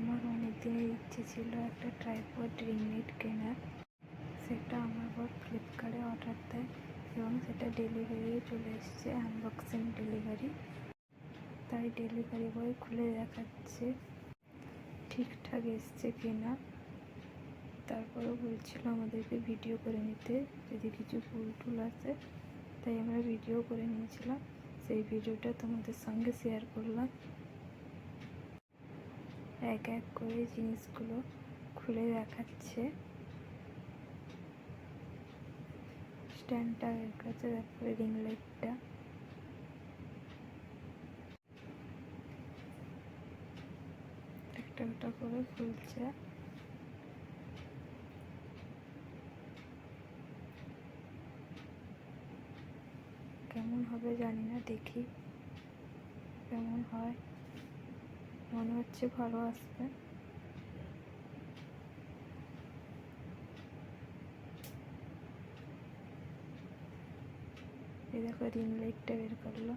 আমার অনেক দিনের ইচ্ছে ছিল একটা ট্রাইপড রিং লাইট কেনার। সেটা আমার বর ফ্লিপকার্টে অর্ডার দেয় এবং সেটা ডেলিভারিও চলে এসছে, আনবক্সিং ডেলিভারি। তাই ডেলিভারি বয় খুলে দেখাচ্ছে ঠিকঠাক এসছে কিনা। তারপরেও বলছিল আমাদেরকে ভিডিও করে নিতে যদি কিছু ভুল টুল আসে, তাই আমরা ভিডিও করে নিয়েছিলাম। সেই ভিডিওটা তোমাদের সঙ্গে শেয়ার করলাম। এক এক করে জিনিসগুলো খুলে দেখাচ্ছে। স্ট্যান্ডটা এর কাছে, তারপরে রিং লাইটটা। একটা একটা করে খুলছে। কেমন হবে জানি না, দেখি কেমন হয়। মনে হচ্ছে ভালো আসবে। এই দেখো রিং লাইটটা বের করলো।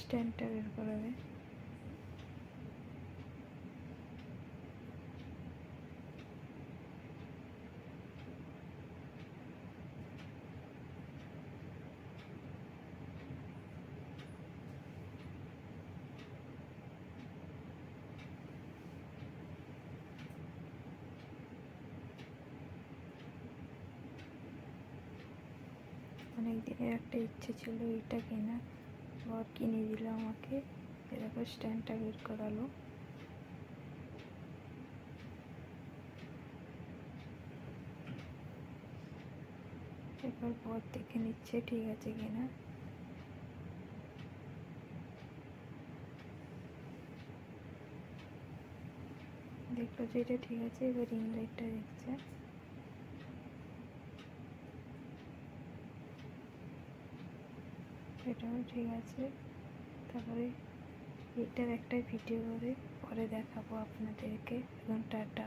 স্ট্যান্ডটা বের করাবে। অনেক দিনের একটা ইচ্ছে ছিল এটা কেনা, বর কিনে দিল আমাকে। এরকম স্ট্যান্ডটা বের করালো। এবার বর দেখে নিচ্ছে ঠিক আছে কিনা। দেখলো যে এটা ঠিক আছে। এবার রিং লাইটটা দেখছে। এটাও ঠিক আছে। তারপরে এটার একটা ভিডিও করে পরে দেখাবো আপনাদেরকে। এবং টাটা।